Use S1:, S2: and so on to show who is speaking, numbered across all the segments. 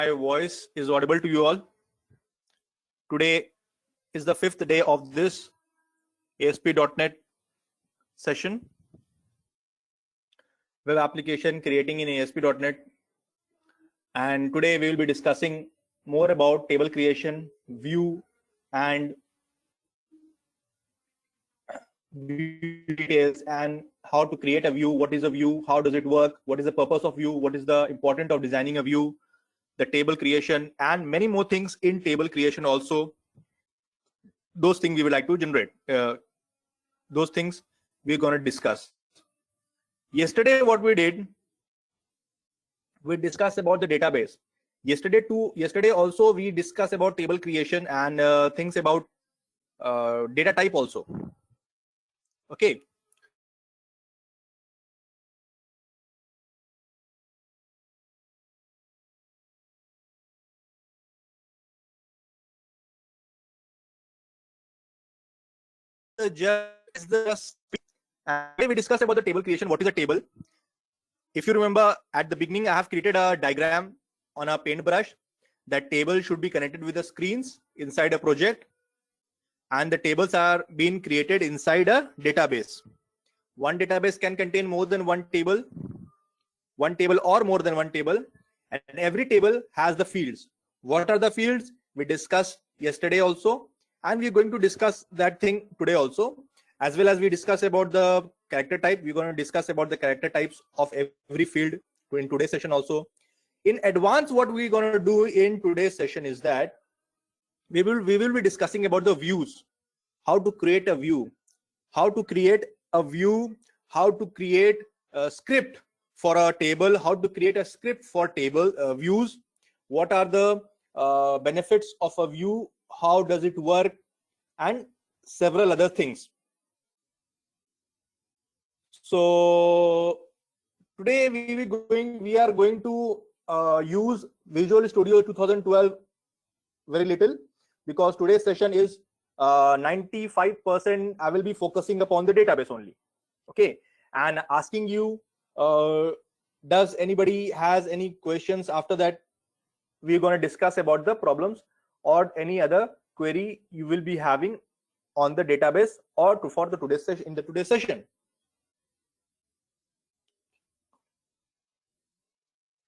S1: My voice is audible to you all. Today is the 5th day of this ASP.NET session, web application creating in ASP.NET. And today we will be discussing more about table creation, view, and view details, and how to create a view. What is a view? How does it work? What is the purpose of view? What is the importance of designing a view? The table creation, and many more things in table creation also. Those things we would like to generate. Those things we're going to discuss. Yesterday, what we did, we discussed about the database. Yesterday also we discussed about table creation and things about data type also. Okay. And we discussed about the table creation. What is a table? If you remember, at the beginning, I have created a diagram on a paintbrush. That table should be connected with the screens inside a project, and the tables are being created inside a database. One database can contain more than one table or more than one table, and every table has the fields. What are the fields? We discussed yesterday also, and we're going to discuss that thing today also. As well as we discuss about the character type, we're going to discuss about the character types of every field in today's session also. In advance, what we're going to do in today's session is that we will be discussing about the views, how to create a view, how to create a script for a table, how to create a script for table views, what are the benefits of a view, how does it work, and several other things. So today we are going to use Visual Studio 2012 very little, because today's session is 95% I will be focusing upon the database only. Okay, and asking you, does anybody has any questions? After that, we're going to discuss about the problems or any other query you will be having on the database or for the today's session, in the today's session.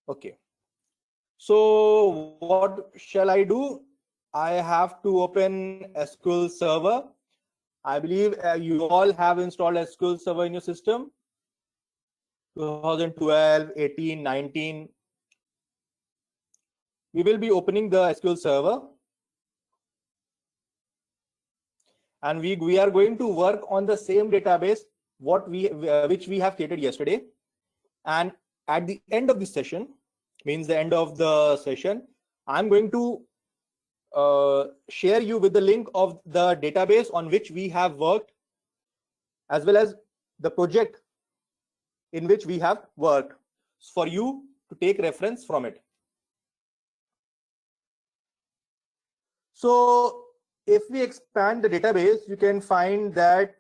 S1: Okay, so what shall I do? I have to open SQL Server. I believe you all have installed SQL Server in your system. 2012, 18, 19. We will be opening the SQL Server, and we are going to work on the same database which we have created yesterday. And at the end of this session, means the end of the session, I'm going to share you with the link of the database on which we have worked, as well as the project in which we have worked, for you to take reference from it. So if we expand the database, you can find that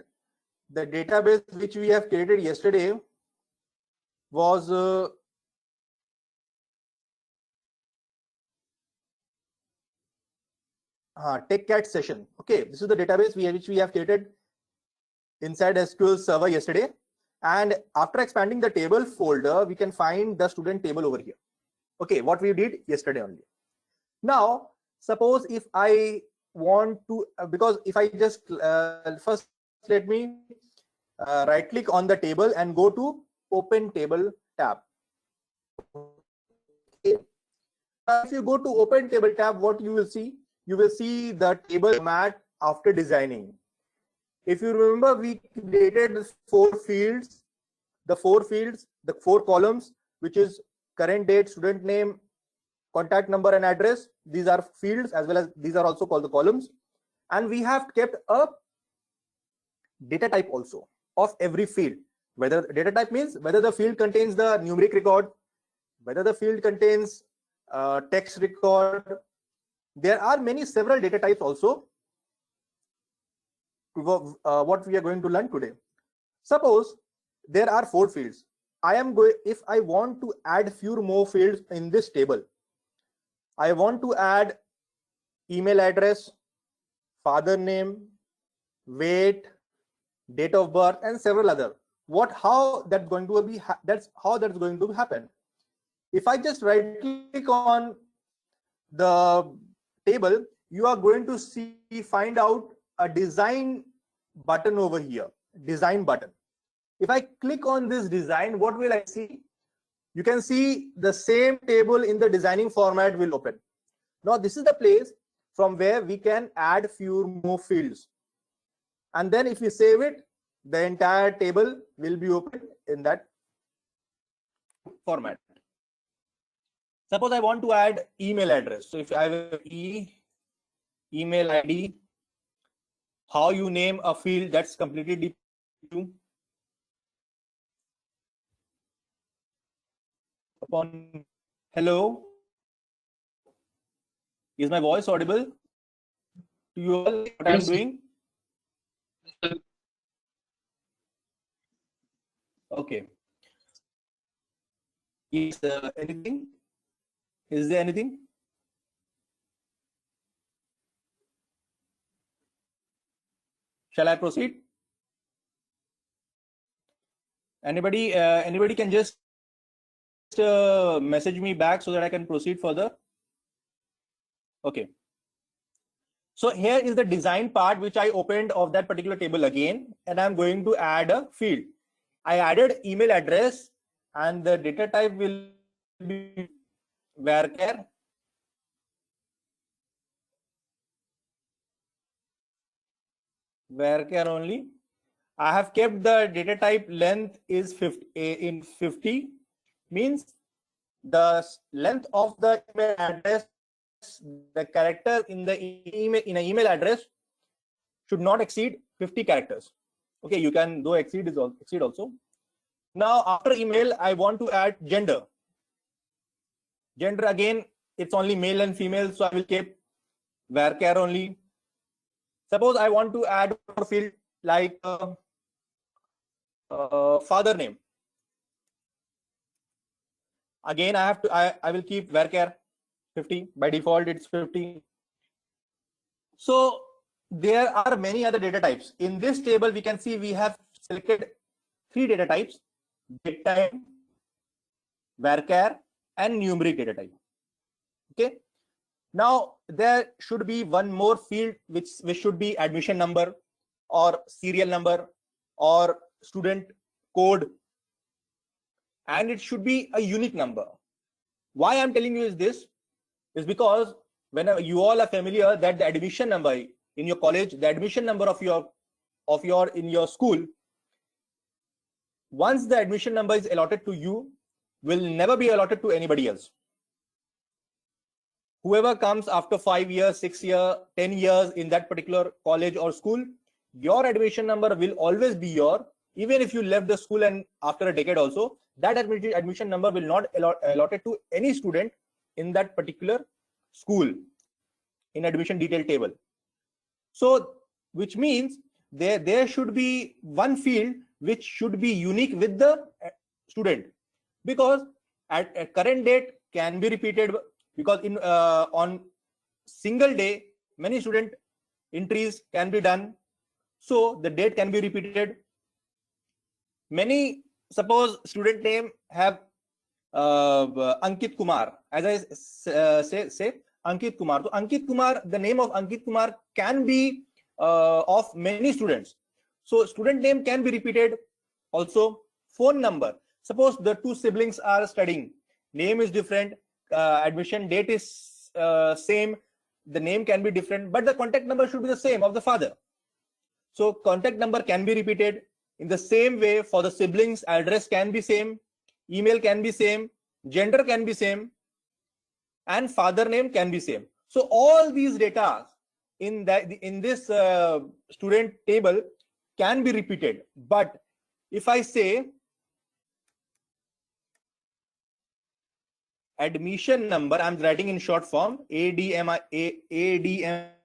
S1: the database which we have created yesterday was TechCat session. Okay, this is the database which we have created inside SQL Server yesterday. And after expanding the table folder, we can find the student table over here. Okay, what we did yesterday only. Now, suppose if I want to, because if I just first let me right click on the table and go to Open Table tab. Okay. If you go to Open Table tab, what you will see? You will see the table format after designing. If you remember, we created four fields, the four columns, which is current date, student name, contact number, and address. These are fields, as well as these are also called the columns. And we have kept a data type also of every field. Whether data type means whether the field contains the numeric record, whether the field contains text record. There are several data types also. What we are going to learn today. Suppose there are four fields. If I want to add few more fields in this table, I want to add email address, father name, weight, date of birth, and several other. How that's going to be? That's how that's going to happen. If I just right click on the table, you are going to find out a design button over here. Design button. If I click on this design, what will I see? You can see the same table in the designing format will open. Now this is the place from where we can add few more fields. And then if you save it, the entire table will be open in that format. Suppose I want to add email address. So if I have email ID, how you name a field, that's completely different. Upon hello, is my voice audible to you all? What I'm doing? Okay. Is anything? Is there anything? Shall I proceed? Anybody can just message me back so that I can proceed further. Okay. So here is the design part which I opened of that particular table again, and I'm going to add a field. I added email address, and the data type will be varchar. Varchar only. I have kept the data type length is 50 means the length of the email address, the character in the email address should not exceed 50 characters. Okay, you can though exceed also. Now after email, I want to add gender. Gender again, it's only male and female, so I will keep varchar only. Suppose I want to add a field like father name. Again, I will keep varchar 50. By default, it's 50. So there are many other data types. In this table, we can see we have selected 3 data types: date time, varchar, and numeric data type. Okay. Now there should be one more field which should be admission number or serial number or student code, and it should be a unique number. Why I'm telling you is this is because whenever you all are familiar that the admission number in your college, the admission number of your in your school, once the admission number is allotted to you, will never be allotted to anybody else. Whoever comes after 5 years, 6 years, 10 years in that particular college or school, your admission number will always be your. Even if you left the school and after a decade also, that admission number will not allotted to any student in that particular school in admission detail table. So which means there should be one field which should be unique with the student, because at a current date can be repeated, because in on single day many student entries can be done, so the date can be repeated. Many, suppose student name have Ankit Kumar, as I say Ankit Kumar. So Ankit Kumar, the name of Ankit Kumar can be of many students, so student name can be repeated. Also phone number, suppose the 2 siblings are studying, name is different, admission date is same, the name can be different, but the contact number should be the same of the father. So contact number can be repeated. In the same way, for the siblings, address can be same, email can be same, gender can be same, and father name can be same. So all these data in this student table can be repeated. But if I say admission number, I'm writing in short form, ADM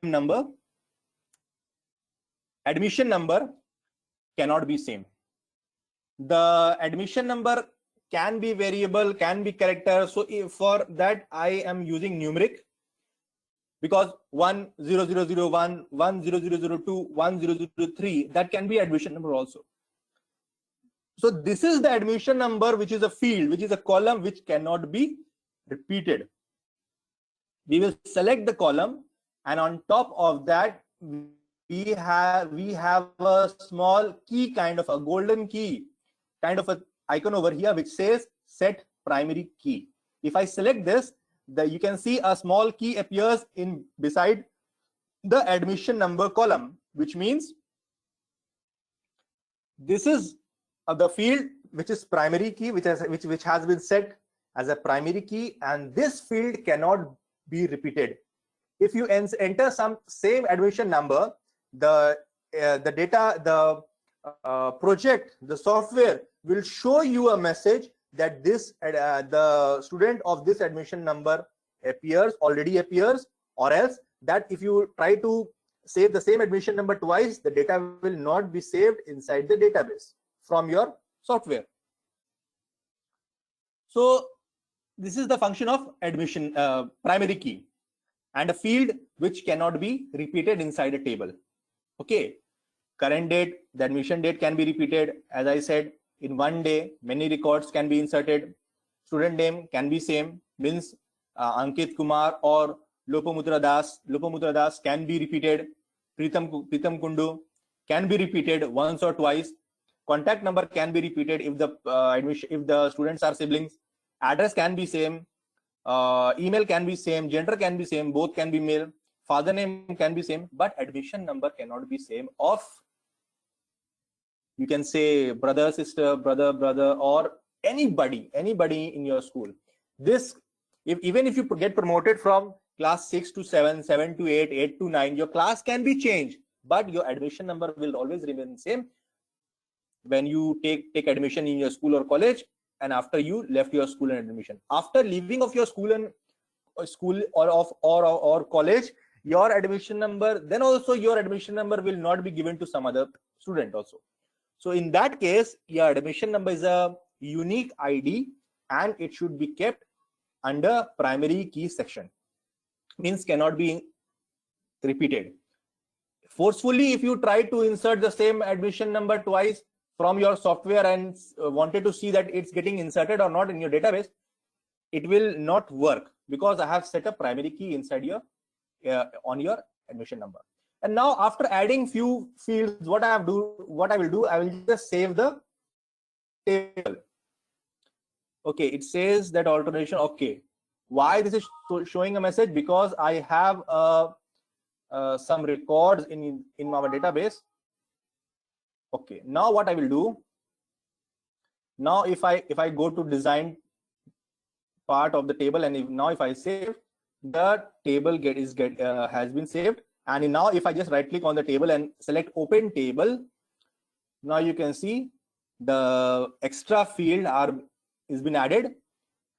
S1: number, admission number cannot be same. The admission number can be variable, can be character. So for that, I am using numeric, because 10001, 10002, 1003, that can be admission number also. So this is the admission number, which is a field, which is a column which cannot be repeated. We will select the column, and on top of that, we have a small key, kind of a golden key, kind of a icon over here, which says set primary key. If I select this, you can see a small key appears in beside the admission number column, which means this is the field which is primary key, which has been set as a primary key, and this field cannot be repeated. If you enter some same admission number, the data, the project, the software will show you a message that this the student of this admission number already appears, or else that if you try to save the same admission number twice, the data will not be saved inside the database from your software. So this is the function of admission primary key, and a field which cannot be repeated inside a table. Okay, current date, the admission date can be repeated. As I said, in one day, many records can be inserted. Student name can be same, means Ankit Kumar or Lopamutra Das can be repeated. Pritam Kundu can be repeated once or twice. Contact number can be repeated if the students are siblings. Address can be same. Email can be same. Gender can be same. Both can be male. Father name can be same, but admission number cannot be same of, you can say, brother, sister, brother, or anybody in your school. This, even if you get promoted from class 6 to 7, 7 to 8, 8 to 9, your class can be changed, but your admission number will always remain same when you take admission in your school or college, and after you left your school and admission. After leaving of your school or college, your admission number, then also your admission number will not be given to some other student also. So in that case, your admission number is a unique ID, and it should be kept under primary key section, means cannot be repeated. Forcefully, if you try to insert the same admission number twice from your software and wanted to see that it's getting inserted or not in your database, it will not work, because I have set a primary key inside your on your admission number. And now, after adding few fields, what I will do, I will just save the table. Okay, it says that alternation. Okay, why this is showing a message? Because I have some records in our database. Okay, now what I will do, now if I go to design part of the table, and if I save, the table has been saved. And now if I just right click on the table and select open table, now you can see the extra field is been added: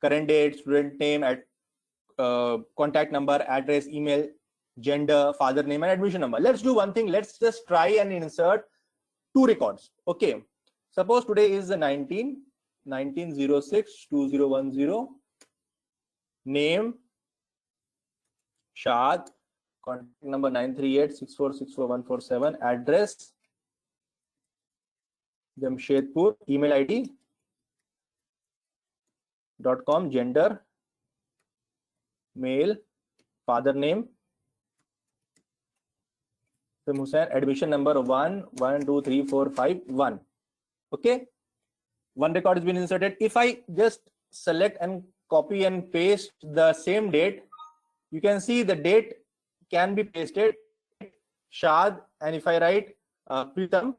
S1: current date, student name, contact number, address, email, gender, father name, and admission number. Let's do one thing. Let's just try and insert 2 records. Okay, suppose today is the 19/06/2010. Name Shad, contact number 93864644147, address Jamshedpur, email ID .com, gender male, father name Hussain, admission number 1 1 2 3 4 5 1. Okay, one record has been inserted. If I just select and copy and paste the same date, you can see the date can be pasted, Shad, and if I write Pritam,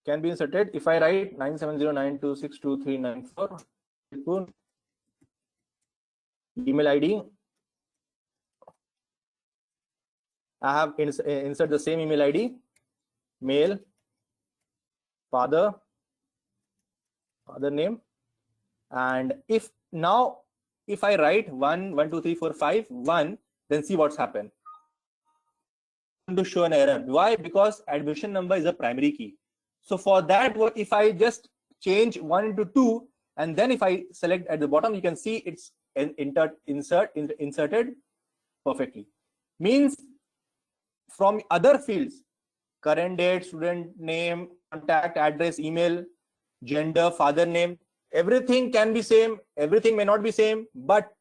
S1: can be inserted. If I write 97092623994, email ID, I have insert the same email ID, male, father name, and if I write 1 1 2 3 4 5 1, then see what's happened. to show an error. Why? Because admission number is a primary key. So for that, what if I just change 1 into 2, and then if I select at the bottom, you can see it's inserted perfectly. Means from other fields, current date, student name, contact, address, email, gender, father name, everything can be same, everything may not be same, but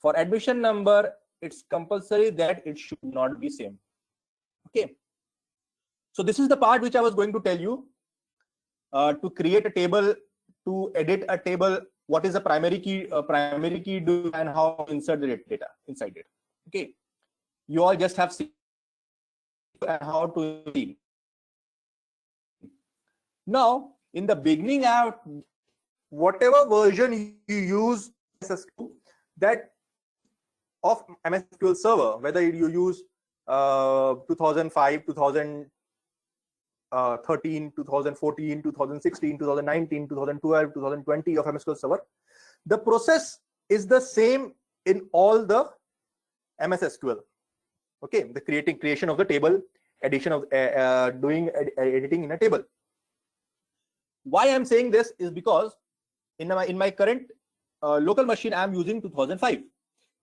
S1: for admission number, it's compulsory that it should not be same. Okay. So this is the part which I was going to tell you. To create a table, to edit a table, what is the primary key do, and how to insert the data inside it. Okay. You all just have seen and how to see. Now, in the beginning, whatever version you use that of MS SQL Server, whether you use 2005, 2013, 2014, 2016, 2019, 2012, 2020 of MS SQL Server, the process is the same in all the MS SQL. Okay, the creation of the table, addition of doing editing in a table. Why I'm saying this is because in my current local machine I'm using 2005,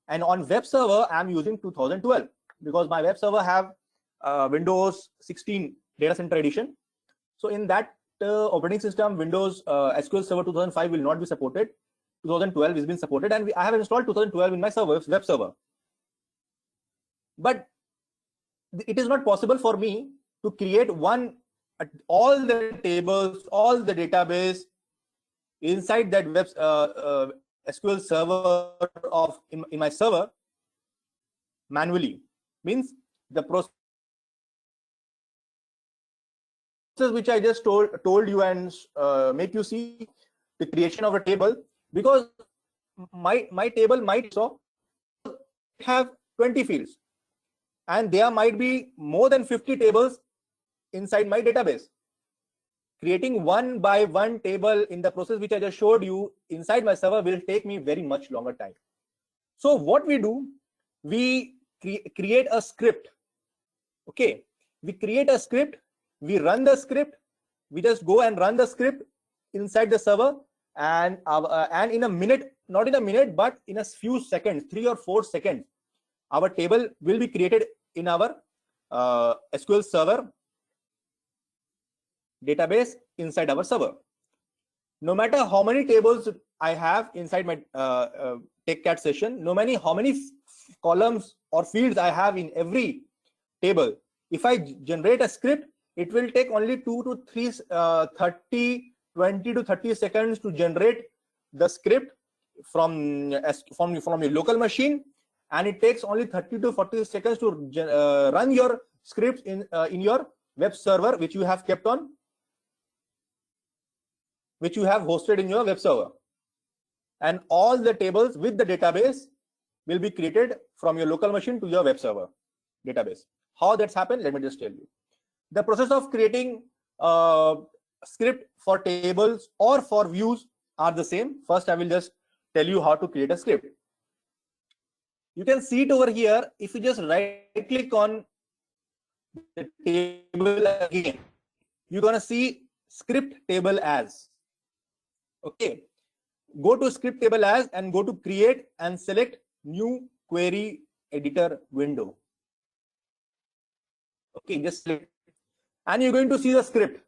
S1: and on web server I'm using 2012, because my web server have Windows 16 data center edition. So in that operating system, Windows SQL Server 2005 will not be supported. 2012 has been supported, and I have installed 2012 in my web server. But it is not possible for me to create all the tables, all the database inside that web SQL server in my server manually. Means the process which I just told you and make you see the creation of a table, because my table might have 20 fields, and there might be more than 50 tables inside my database. Creating one by one table in the process which I just showed you inside my server will take me very much longer time. So what we do, we create a script. Okay, we create a script, we run the script, we just go and run the script inside the server, and in a minute, not in a minute, but in a few seconds, 3 or 4 seconds, our table will be created in our SQL server database inside our server. No matter how many tables I have inside my TechCAD session, how many columns or fields I have in every table, if I generate a script, it will take only 20 to 30 seconds to generate the script from your local machine, and it takes only 30 to 40 seconds to run your scripts in your web server, which you have kept on, which you have hosted in your web server. And all the tables with the database will be created from your local machine to your web server database. How that's happened, let me just tell you. The process of creating a script for tables or for views are the same. First, I will just tell you how to create a script. You can see it over here. If you just right click on the table again, you're gonna see script table as. Okay, go to script table as and go to create and select new query editor window. Okay, just select, and you're going to see the script.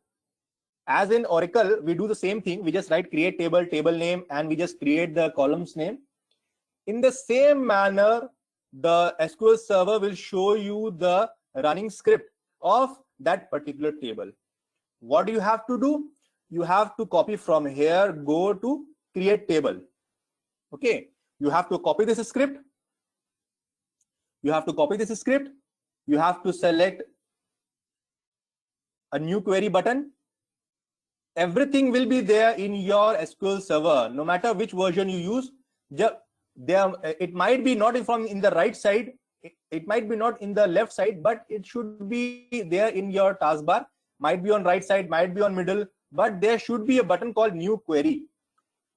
S1: As in Oracle, we do the same thing. We just write create table, table name, and we just create the columns name. In the same manner, the SQL server will show you the running script of that particular table. What do you have to do? You have to copy from here, go to create table. Okay, you have to copy this script. You have to copy this script. You have to select a new query button. Everything will be there in your SQL server, no matter which version you use. It might be not in the right side, it might be not in the left side, but it should be there in your taskbar. Might be on right side, might be on middle, but there should be a button called new query.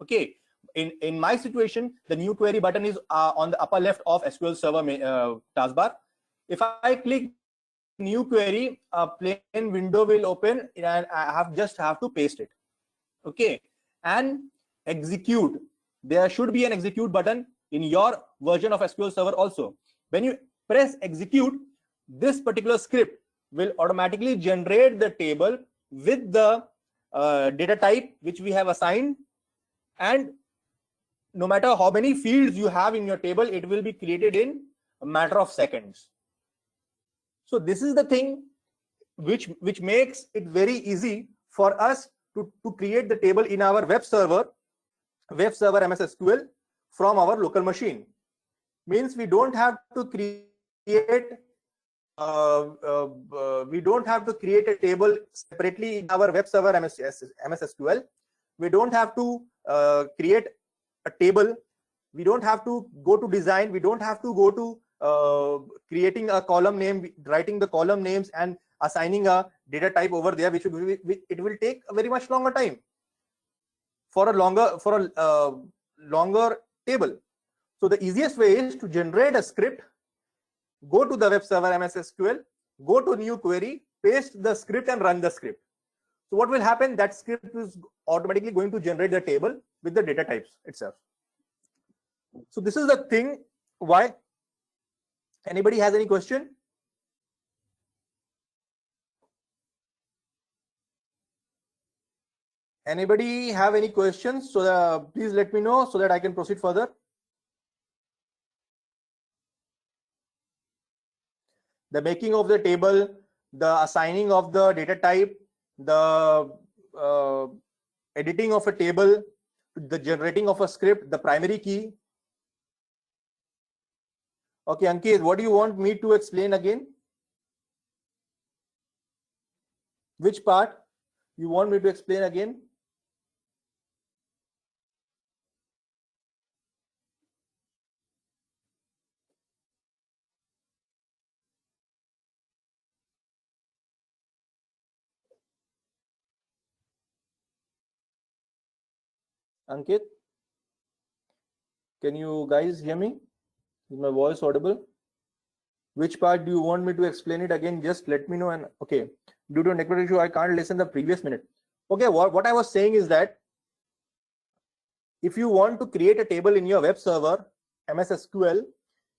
S1: Okay, in my situation, the new query button is on the upper left of SQL server taskbar. If I click new query, a plain window will open and I just have to paste it. Okay, and execute. There should be an execute button in your version of SQL Server also. When you press execute, this particular script will automatically generate the table with the data type which we have assigned, and no matter how many fields you have in your table, it will be created in a matter of seconds. So this is the thing which makes it very easy for us to create the table in our web server MS SQL from our local machine. Means we don't have to create a table separately in our web server MS SQL. We don't have to create a table. We don't have to go to design. We don't have to go to creating a column name, writing the column names and assigning a data type over there, which it will take a very much longer time for a longer table. So the easiest way is to generate a script, go to the web server MS SQL, go to new query, paste the script and run the script. So what will happen? That script is automatically going to generate the table with the data types itself. So this is the thing. Why? Anybody has any question? Anybody have any questions? So please let me know so that I can proceed further. The making of the table, the assigning of the data type, the editing of a table, the generating of a script, the primary key. Okay, Ankit, what do you want me to explain again? Which part you want me to explain again? Ankit, can you guys hear me? Is my voice audible? Which part do you want me to explain it again? Just let me know. And okay, due to a network issue, I can't listen the previous minute. Okay, what I was saying is that if you want to create a table in your web server, MS SQL,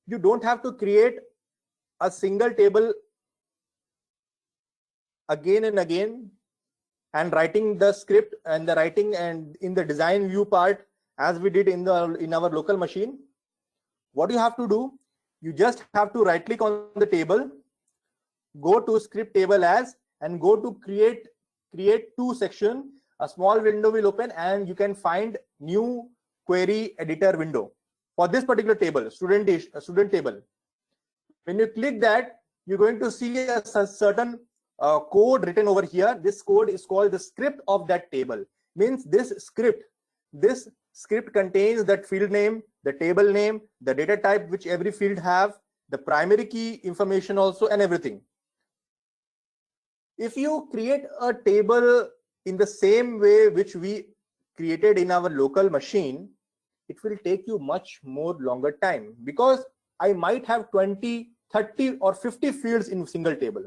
S1: you don't have to create a single table again and again and writing the script and the writing and in the design view part as we did in our local machine. What you have to do, you just have to right click on the table, go to script table as, and go to create two section. A small window will open and you can find new query editor window for this particular table, student table. When you click that, you're going to see a certain code written over here. This code is called the script of that table. Means this script contains that field name, the table name, the data type which every field have, the primary key information also, and everything. If you create a table in the same way which we created in our local machine, it will take you much more longer time, because I might have 20, 30 or 50 fields in a single table.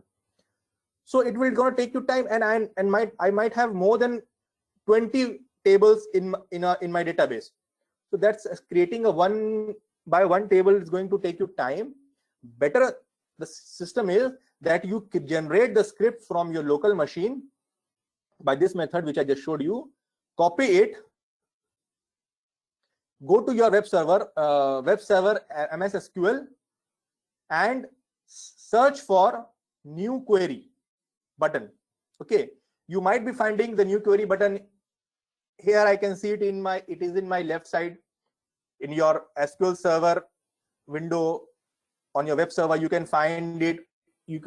S1: So it will gonna take you time, and I might have more than 20 tables in my database. So that's creating a one by one table is going to take you time. Better the system is that you generate the script from your local machine by this method which I just showed you. Copy it, go to your web server MS SQL, and search for new query button. Okay, you might be finding the new query button here. I can see it is in my left side in your SQL Server window on your web server. You can find it. You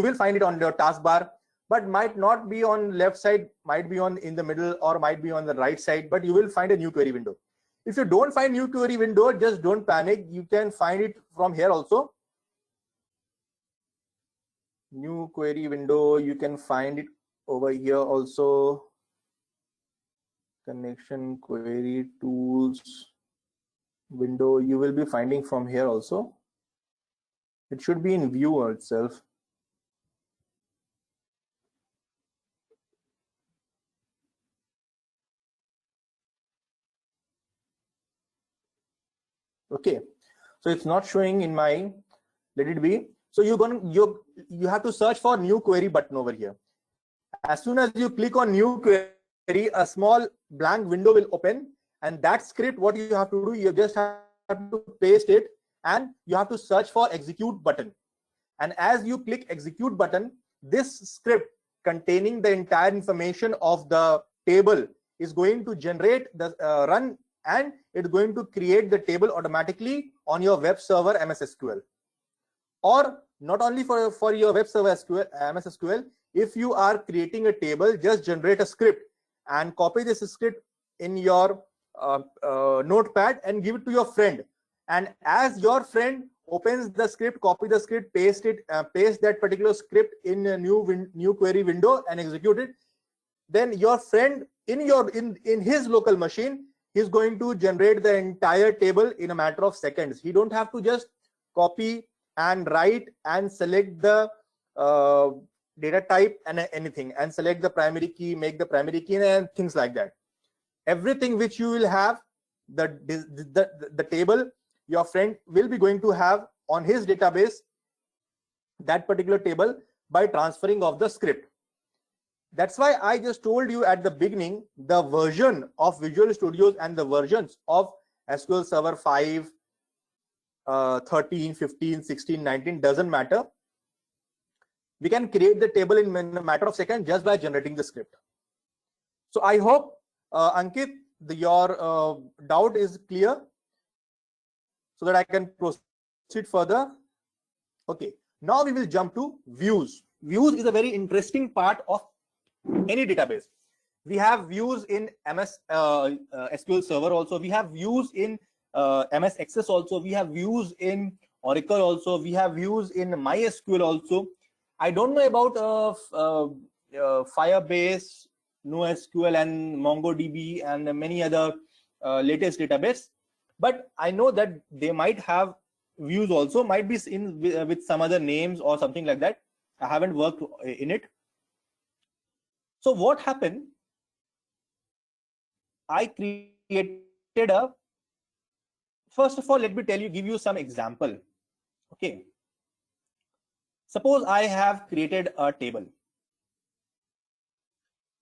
S1: will find it on your taskbar, but might not be on left side, might be in the middle, or might be on the right side, but you will find a new query window. If you don't find new query window, just don't panic. You can find it from here also. New query window, you can find it over here also. Connection query tools window, you will be finding from here also. It should be in view itself. Okay, so it's not showing in my, let it be. So you have to search for new query button over here. As soon as you click on new query, a small blank window will open, and that script, what you have to do, you just have to paste it, and you have to search for execute button. And as you click execute button, this script containing the entire information of the table is going to generate the run, and it's going to create the table automatically on your web server MS SQL. Or not only for your web server SQL, MS SQL, if you are creating a table, just generate a script and copy this script in your notepad and give it to your friend. And as your friend opens the script, copy the script, paste it, paste that particular script in a new query window and execute it, then your friend in his local machine is going to generate the entire table in a matter of seconds. He don't have to just copy and write and select the data type and anything, and select the primary key, make the primary key, and things like that. Everything which you will have, the table, your friend will be going to have on his database, that particular table, by transferring of the script. That's why I just told you at the beginning, the version of Visual Studios and the versions of SQL Server 5, 13, 15, 16, 19 doesn't matter. We can create the table in a matter of seconds just by generating the script. So I hope, Ankit, your doubt is clear, so that I can proceed further. Okay, now we will jump to views. Views is a very interesting part of any database. We have views in MS SQL Server also. We have views in MS Access also. We have views in Oracle also. We have views in MySQL also. I don't know about Firebase, NoSQL, and MongoDB, and many other latest database, but I know that they might have views also, might be in with some other names or something like that. I haven't worked in it. So what happened? I created a, first of all, let me give you some example. Okay. Suppose I have created a table.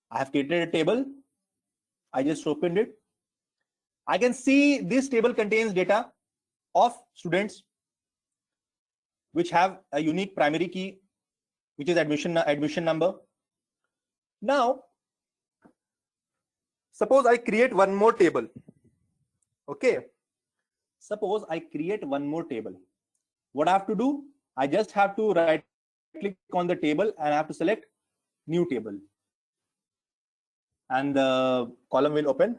S1: I have created a table. I just opened it. I can see this table contains data of students which have a unique primary key, which is admission number. Now, suppose I create one more table. Okay. Suppose I create one more table. What I have to do? I just have to right click on the table and I have to select new table. And the column will open.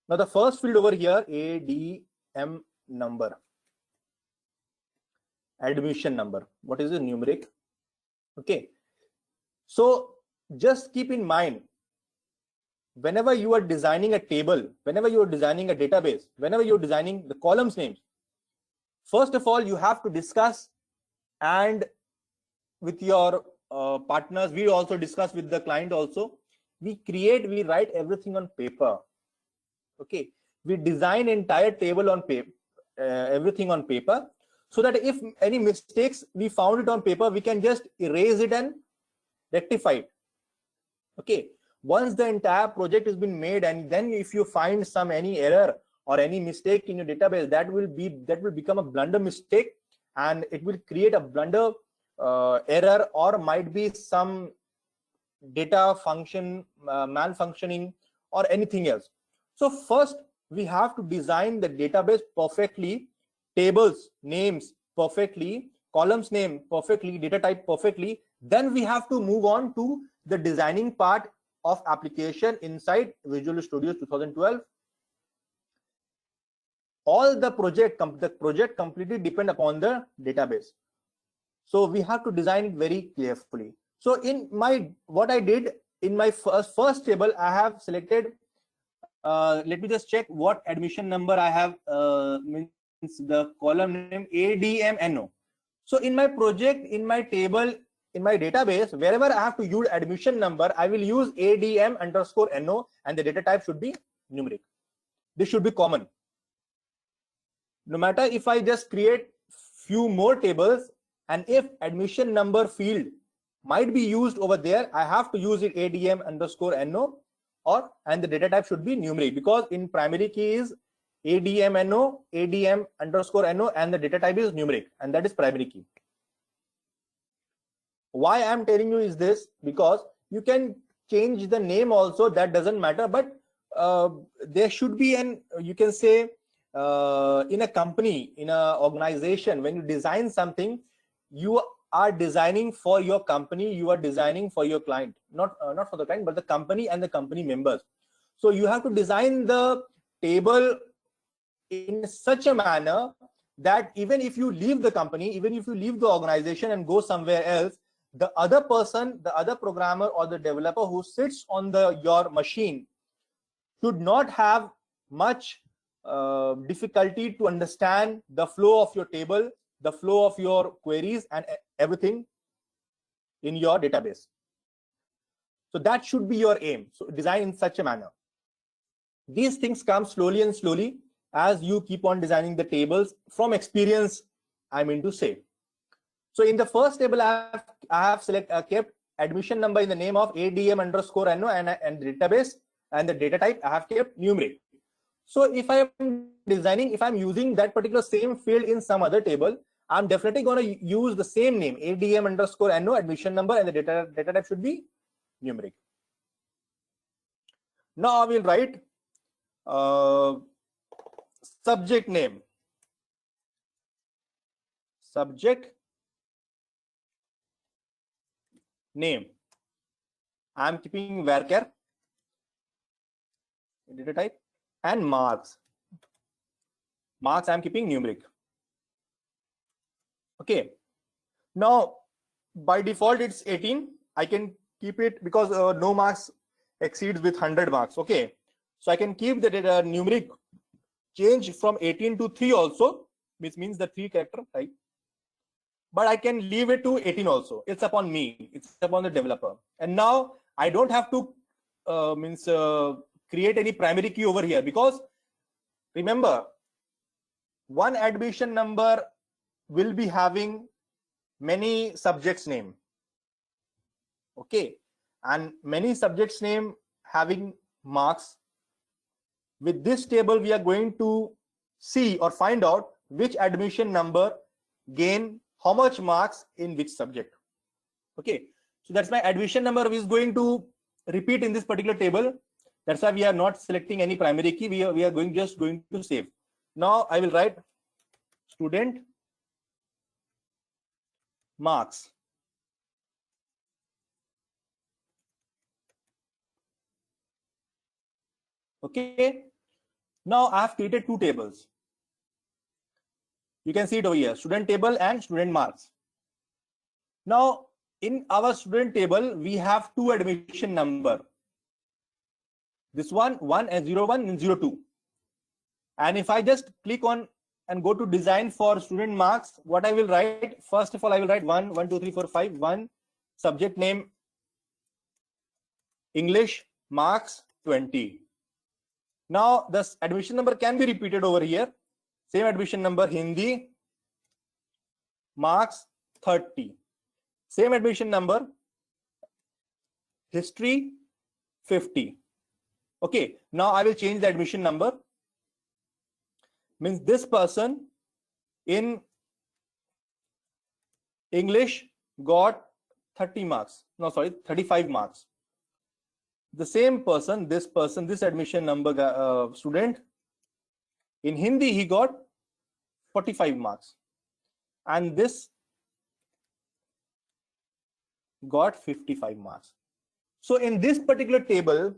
S1: Now the first field over here, ADM number, admission number. What is the numeric? Okay. So just keep in mind, whenever you are designing a table, whenever you are designing a database, whenever you're designing the columns names, first of all, you have to discuss, and with your partners, we also discuss with the client also. We write everything on paper. Okay, we design entire table on paper, everything on paper, so that if any mistakes we found it on paper, we can just erase it and rectify it. Okay, once the entire project has been made, and then if you find any error or any mistake in your database, that will become a blunder mistake, and it will create a blunder error, or might be some data function malfunctioning or anything else. So first we have to design the database perfectly, tables names perfectly, columns name perfectly, data type perfectly. Then we have to move on to the designing part of application inside Visual Studio 2012. All the project completely depend upon the database. So we have to design it very carefully. So in what I did in my first table, I have selected, let me just check what admission number I have, means the column name ADMNO. So in my project, in my table, in my database, wherever I have to use admission number, I will use ADM_NO, and the data type should be numeric. This should be common. no matter if I just create few more tables, and if admission number field might be used over there, I have to use it ADM_NO, and the data type should be numeric, because in primary key is ADM_NO, ADM_NO, and the data type is numeric, and that is primary key. Why I'm telling you is this, because you can change the name also, that doesn't matter, but there should be an, you can say, in a company, in an organization, when you design something, you are designing for your company, you are designing for your client, not for the client, but the company and the company members. So you have to design the table in such a manner that even if you leave the company, even if you leave the organization and go somewhere else, the other person, the other programmer or the developer who sits on your machine should not have much difficulty to understand the flow of your table, the flow of your queries, and everything in your database. So that should be your aim. So design in such a manner. These things come slowly and slowly as you keep on designing the tables. From experience, I mean to say. So in the first table, I have kept admission number in the name of ADM_NO and database, and the data type I have kept numeric. So if I am designing, if I'm using that particular same field in some other table, I'm definitely going to use the same name, ADM_NO, admission number, and the data type should be numeric. Now I will write subject name. Subject name. I'm keeping varchar, data type, and marks. Marks I'm keeping numeric. Okay. Now by default it's 18. I can keep it because no marks exceeds with 100 marks. Okay. So I can keep the data numeric, change from 18 to 3 also, which means the 3 character type. But I can leave it to 18 also. It's upon me. It's upon the developer. And now I don't have to create any primary key over here, because remember, one admission number will be having many subjects name. Okay. And many subjects name having marks. With this table, we are going to see or find out which admission number gain how much marks in which subject. Okay, so that's my admission number is going to repeat in this particular table. That's why we are not selecting any primary key. We are just going to save. Now I will write student marks. Okay, now I have created two tables. You can see it over here, student table and student marks. Now in our student table, we have two admission number. This one and 01 and 02. And if I just click on and go to design for student marks, what I will write, first of all, I will write 1, 2, 3, 4, 5, 1, subject name English, marks 20. Now this admission number can be repeated over here. Same admission number Hindi, marks 30. Same admission number history 50. Okay, now I will change the admission number. Means this person in English got 30 marks. No, sorry, 35 marks. The same person, this admission number student in Hindi, he got 45 marks. And this got 55 marks. So in this particular table,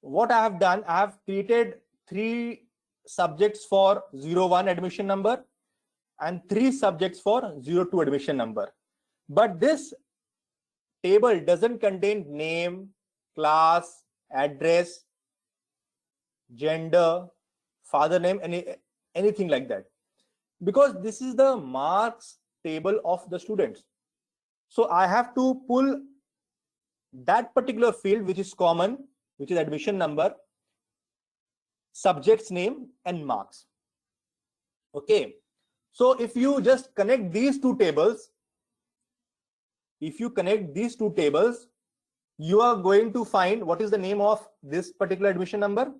S1: what I have done, I have created 3 subjects for 01 admission number and 3 subjects for 02 admission number. But this table doesn't contain name, class, address, gender, father name, anything like that, because this is the marks table of the students. So I have to pull that particular field which is common, which is admission number, subject's name and marks. Okay, so if you just connect these two tables, you are going to find what is the name of this particular admission number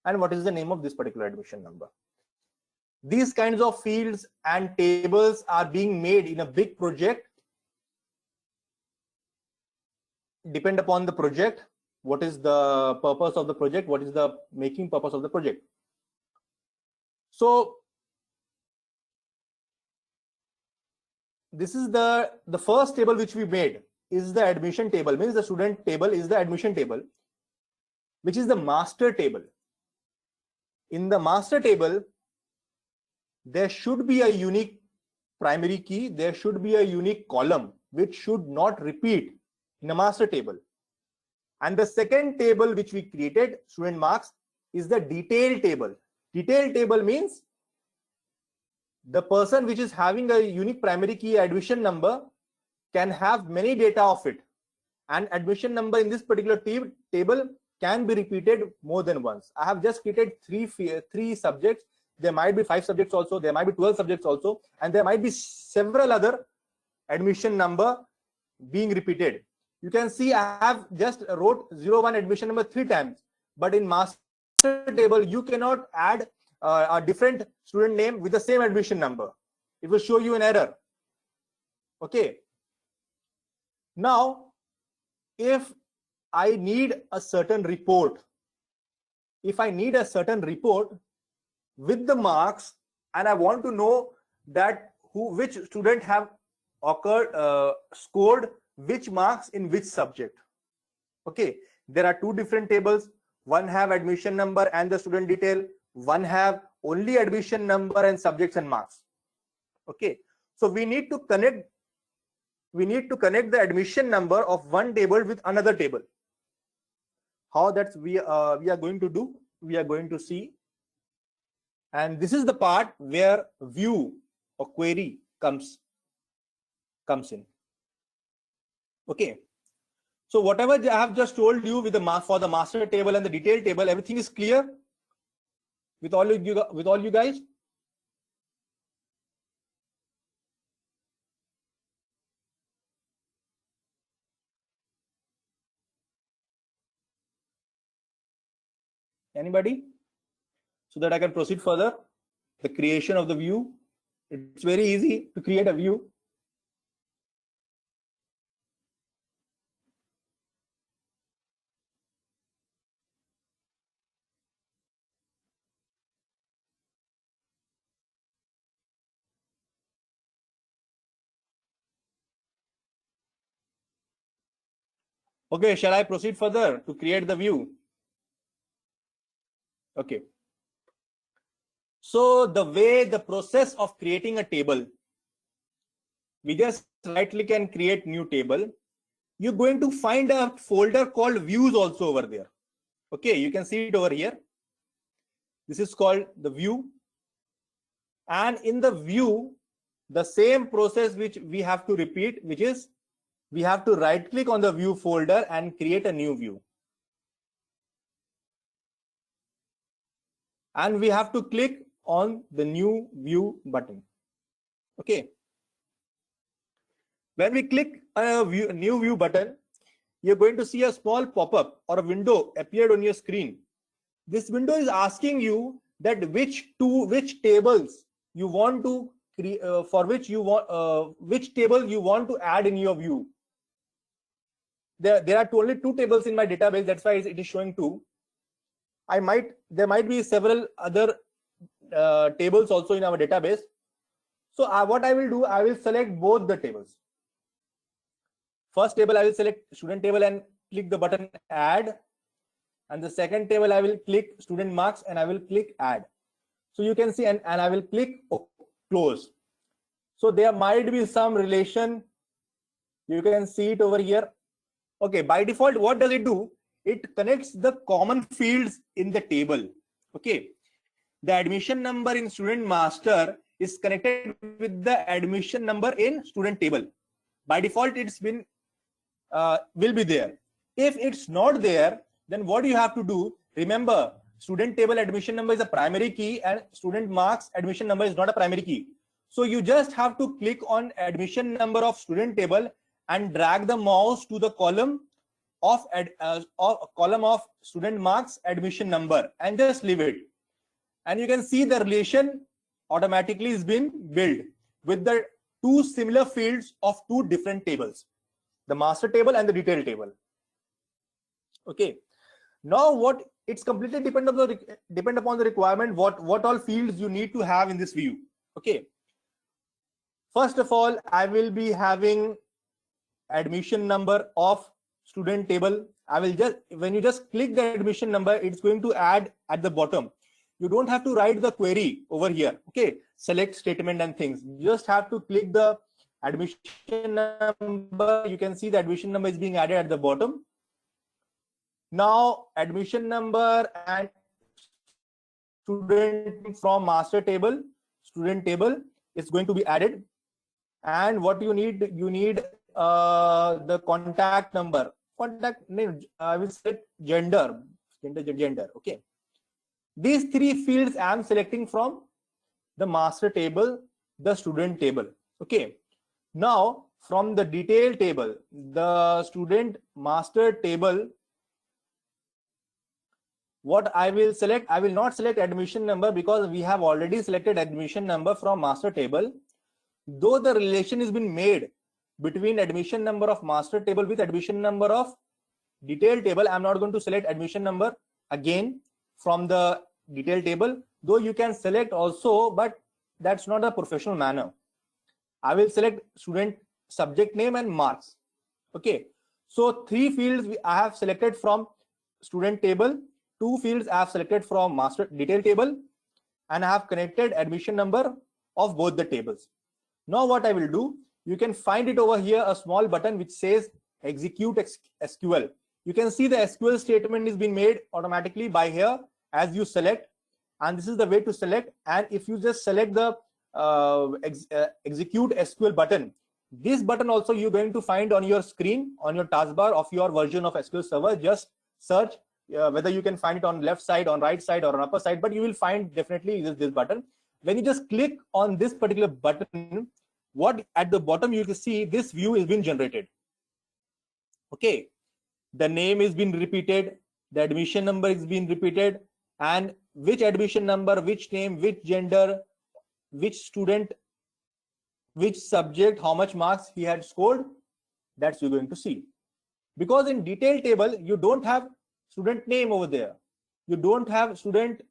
S1: and what is the name of this particular admission number. These kinds of fields and tables are being made in a big project. Depend upon the project, what is the purpose of the project, what is the making purpose of the project. So this is the first table which we made is the admission table, means the student table is the admission table, which is the master table. In the master table, there should be a unique primary key, there should be a unique column which should not repeat in a master table. And the second table which we created, student marks, is the detail table. Detail table means the person which is having a unique primary key admission number can have many data of it, and admission number in this particular table can be repeated more than once. I have just created three subjects. There might be 5 subjects also, there might be 12 subjects also, and there might be several other admission number being repeated. You can see I have just wrote 01 admission number 3 times, but in master table you cannot add a different student name with the same admission number. It will show you an error. Okay. Now, if I need a certain report, with the marks, and I want to know that which student have scored which marks in which subject. Okay, there are 2 different tables. One have admission number and the student detail. One have only admission number and subjects and marks. Okay, so we need to connect the admission number of one table with another table. How that we are going to do, we are going to see. And this is the part where view or query comes in. Okay, so whatever I have just told you with for the master table and the detail table, everything is clear with all you guys. Anybody? So that I can proceed further. The creation of the view. It's very easy to create a view. Okay, shall I proceed further to create the view? Okay. So the process of creating a table, we just right click and create new table. You're going to find a folder called views also over there. Okay, you can see it over here. This is called the view. And in the view, the same process which we have to repeat, which is we have to right click on the view folder and create a new view. And we have to click on the new view button. Okay. When we click a new view button, you're going to see a small pop-up or a window appeared on your screen. This window is asking you that which tables you want to create, which table you want to add in your view. There are only 2 tables in my database. That's why it is showing 2. There might be several other tables also in our database. So what I will do, I will select both the tables. First table, I will select student table and click the button add. And the second table, I will click student marks and I will click add. So you can see, and I will click close. So there might be some relation. You can see it over here. Okay, by default, what does it do? It connects the common fields in the table. Okay, the admission number in student master is connected with the admission number in student table. By default, it's been will be there. If it's not there, then what you have to do? Remember, student table admission number is a primary key and student marks admission number is not a primary key. So you just have to click on admission number of student table and drag the mouse to the column of student marks admission number and just leave it. And you can see the relation automatically is been built with the two similar fields of two different tables, the master table and the detail table. Okay. Now what it's completely depend upon the requirement, what all fields you need to have in this view. Okay. First of all, I will be having admission number of student table. I will just, when you just click the admission number, it's going to add at the bottom. You don't have to write the query over here. Okay, select statement and things. You just have to click the admission number. You can see the admission number is being added at the bottom. Now admission number and student from master table, student table is going to be added. And what you need the contact number, contact name. I will select gender. Okay. These three fields I am selecting from the master table, the student table. Okay. Now from the detail table, the student master table, what I will select, I will not select admission number because we have already selected admission number from master table. Though the relation has been made between admission number of master table with admission number of detail table, I'm not going to select admission number again from the detail table, though you can select also, but that's not a professional manner. I will select student subject name and marks. Okay, so three fields I have selected from student table, two fields I have selected from master detail table, and I have connected admission number of both the tables. Now what I will do, you can find it over here, a small button which says execute SQL. You can see the SQL statement is being made automatically by here as you select, and this is the way to select. And if you just select the execute SQL button, this button also you're going to find on your screen, on your taskbar of your version of SQL Server. Just search whether you can find it on left side, on right side, or on upper side, but you will find definitely this button. When you just click on this particular button, what at the bottom you can see this view is being generated. Okay, the name is being repeated, the admission number is being repeated, and which admission number, which name, which gender, which student, which subject, how much marks he had scored, that's you're going to see. Because in detail table you don't have student name over there, you don't have student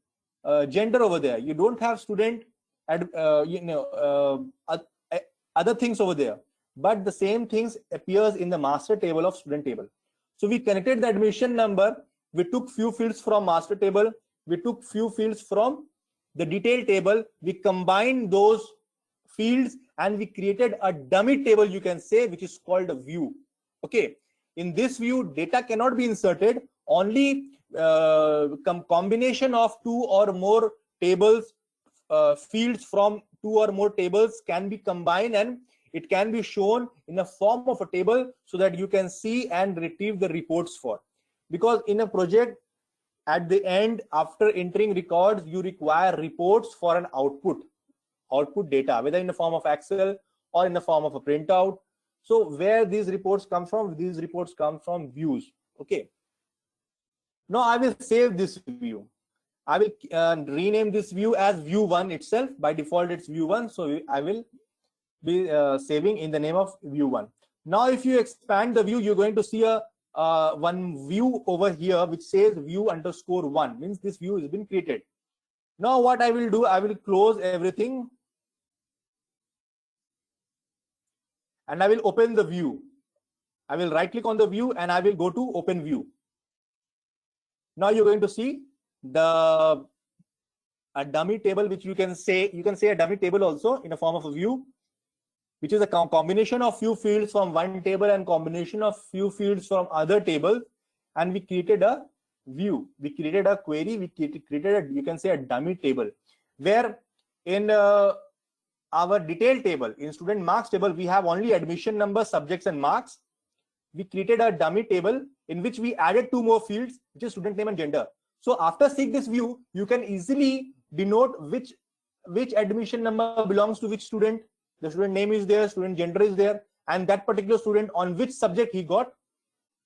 S1: gender over there, you don't have student other things over there, but the same things appears in the master table of student table. So we connected the admission number, we took few fields from master table, we took few fields from the detail table, we combined those fields and we created a dummy table, you can say, which is called a view. Okay, in this view data cannot be inserted, only combination of two or more tables, fields from two or more tables can be combined and it can be shown in a form of a table so that you can see and retrieve the reports for. Because in a project at the end, after entering records, you require reports for an output data, whether in the form of Excel or in the form of a printout. So where these reports come from? These reports come from views. Okay. Now I will save this view. I will rename this view as view 1 itself. By default, it's view 1. So I will be saving in the name of view 1. Now, if you expand the view, you're going to see a one view over here which says view underscore 1, means this view has been created. Now what I will do, I will close everything and I will open the view. I will right click on the view and I will go to open view. Now you're going to see a dummy table, which you can say a dummy table also in a form of a view, which is a combination of few fields from one table and combination of few fields from other tables, and we created a view, we created a query, we created a, you can say, a dummy table, where in our detail table, in student marks table, we have only admission number, subjects and marks. We created a dummy table in which we added two more fields, which is student name and gender. So after seeing this view, you can easily denote which admission number belongs to which student. The student name is there, student gender is there, and that particular student on which subject he got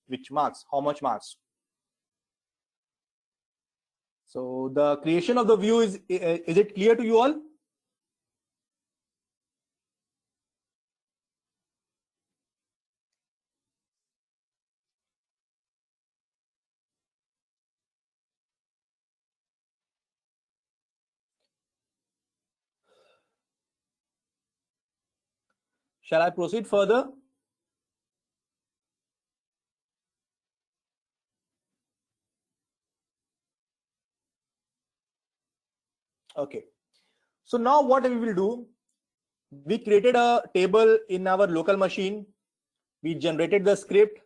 S1: which marks, how much marks. So the creation of the view is it clear to you all? Shall I proceed further? Okay. So now what we will do, we created a table in our local machine. We generated the script.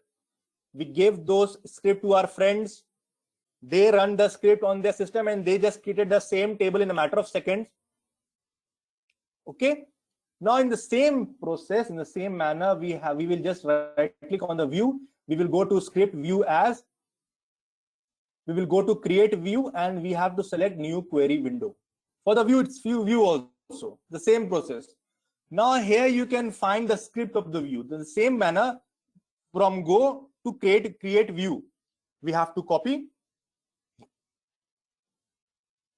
S1: We gave those script to our friends. They run the script on their system and they just created the same table in a matter of seconds. Okay. Now in the same process, in the same manner, we will just right click on the view. We will go to script view as. We will go to create view and we have to select new query window. For the view, it's view also, the same process. Now here you can find the script of the view. In the same manner, from go to create view, we have to copy.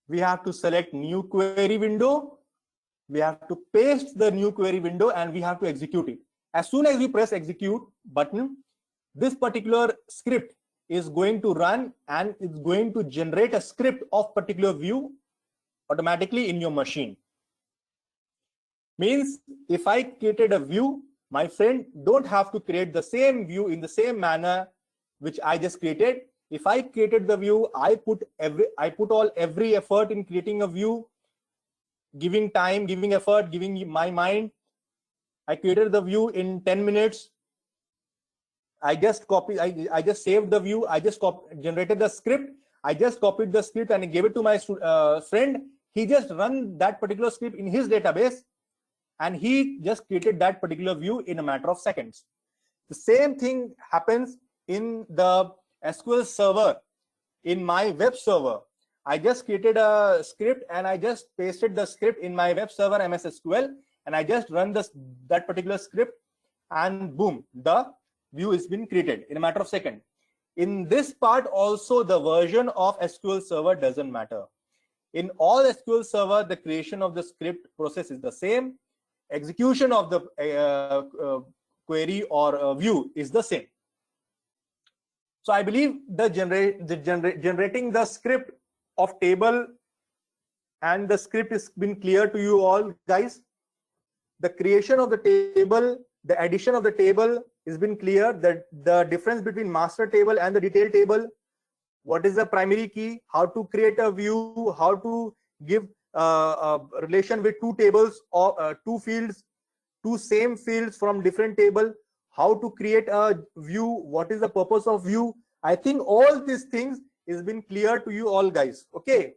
S1: We have to select new query window. We have to paste the new query window and we have to execute it. As soon as we press execute button, this particular script is going to run and it's going to generate a script of particular view automatically in your machine. Means if I created a view, my friend don't have to create the same view in the same manner which I just created. If I created the view, I put every effort in creating a view, giving time, giving effort, giving my mind. I created the view in 10 minutes. I just I just saved the view. I just generated the script. I just copied the script and gave it to my friend. He just run that particular script in his database and he just created that particular view in a matter of seconds. The same thing happens in the SQL server. In my web server, I just created a script and I just pasted the script in my web server MS SQL and I just run that particular script and boom, the view has been created in a matter of seconds. In this part also, the version of SQL server doesn't matter. In all SQL server, the creation of the script process is the same. Execution of the query or view is the same. So I believe generating the script of table and the script has been clear to you all, guys. The creation of the table, the addition of the table has been clear. That the difference between master table and the detail table, what is the primary key, how to create a view, how to give a relation with two tables or two fields, two same fields from different table, how to create a view, what is the purpose of view. I think all these things has been clear to you all, guys. Okay.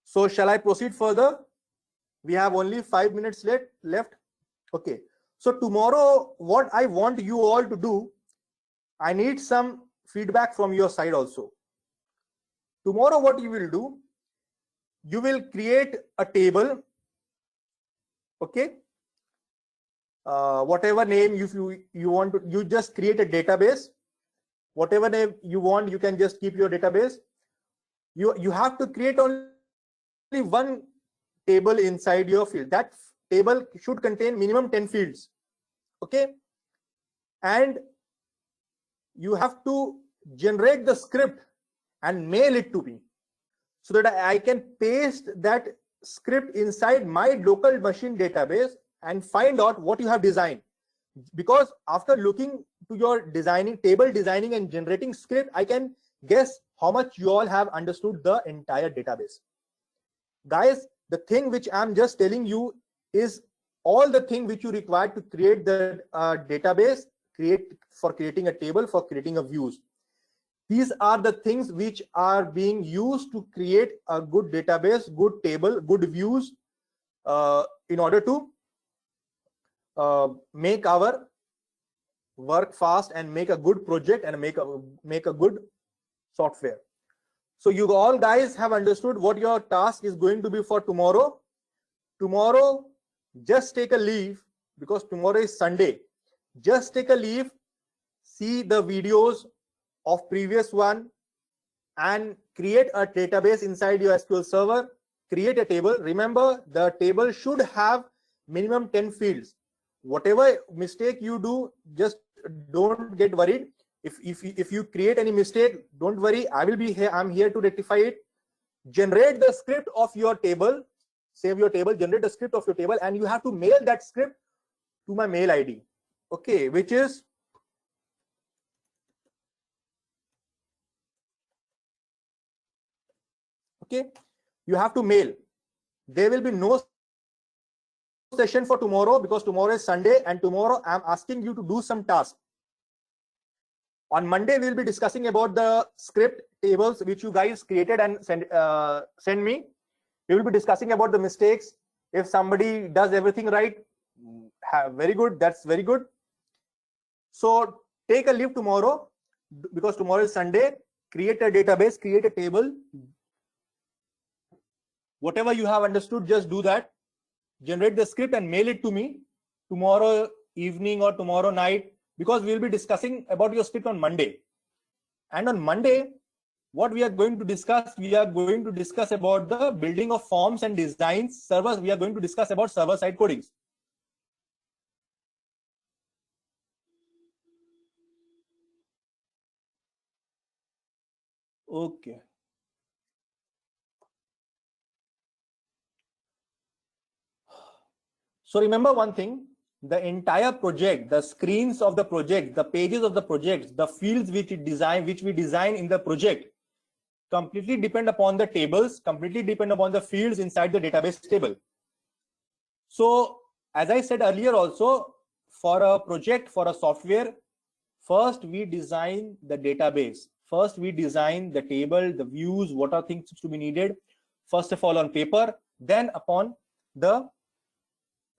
S1: So shall I proceed further? We have only 5 minutes left. Okay. So tomorrow, what I want you all to do, I need some feedback from your side also. Tomorrow, what you will do, you will create a table. Okay. Whatever name you want to, you just create a database. Whatever name you want, you can just keep your database. You have to create only one table inside your field. That table should contain minimum 10 fields. Okay. And you have to generate the script and mail it to me so that I can paste that script inside my local machine database and find out what you have designed. Because after looking to your table designing and generating script, I can guess how much you all have understood the entire database. Guys, the thing which I'm just telling you is all the thing which you require to create the database, for creating a table, for creating a views. These are the things which are being used to create a good database, good table, good views in order to make our work fast and make a good project and make a good software. So you all guys have understood what your task is going to be for tomorrow. Tomorrow, just take a leave because tomorrow is Sunday. Just take a leave, see the videos of previous one and create a database inside your SQL server. Create a table. Remember, the table should have minimum 10 fields. Whatever mistake you do, just don't get worried. If you create any mistake, don't worry. I will be here. I'm here to rectify it. Generate the script of your table. Save your table. Generate the script of your table, and you have to mail that script to my mail ID. Okay, which is okay. You have to mail. There will be no session for tomorrow because tomorrow is Sunday, and tomorrow I'm asking you to do some task. On Monday, we'll be discussing about the script tables which you guys created and send me. We will be discussing about the mistakes. If somebody does everything right, very good. That's very good. So take a leave tomorrow because tomorrow is Sunday. Create a database, create a table. Whatever you have understood, just do that. Generate the script and mail it to me tomorrow evening or tomorrow night, because we'll be discussing about your script on Monday. And on Monday, what we are going to discuss, we are going to discuss about the building of forms and designs, servers. We are going to discuss about server-side codings. Okay. So remember one thing, the entire project, the screens of the project, the pages of the project, the fields which we design in the project completely depend upon the tables, completely depend upon the fields inside the database table. So as I said earlier also, for a project, for a software, first we design the database. First we design the table, the views, what are things to be needed. First of all on paper, then upon the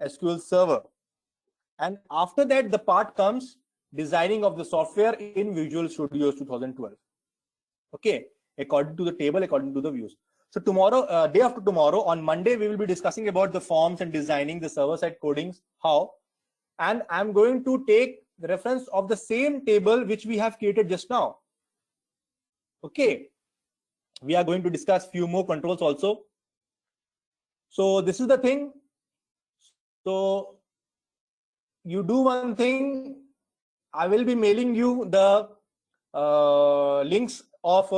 S1: SQL server. And after that, the part comes designing of the software in Visual Studio 2012. Okay, according to the table, according to the views. So tomorrow, day after tomorrow, on Monday, we will be discussing about the forms and designing the server-side codings, how. And I'm going to take the reference of the same table which we have created just now. Okay, we are going to discuss few more controls also. So this is the thing. So you do one thing, I will be mailing you the links of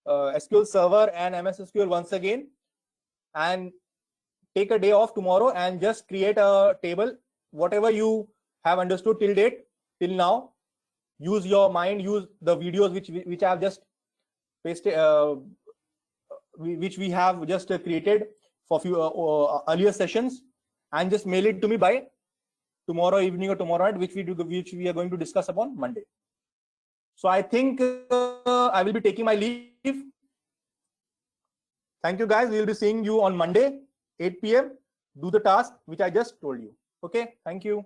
S1: SQL Server and MS SQL once again, and take a day off tomorrow and just create a table, whatever you have understood till date, till now. Use your mind, use the videos which I have just pasted, which we have just created for few earlier sessions, and just mail it to me by tomorrow evening or tomorrow night, which we are going to discuss upon Monday. So I think I will be taking my leave. Thank you guys. We will be seeing you on Monday, 8 p.m. Do the task which I just told you. Okay, thank you.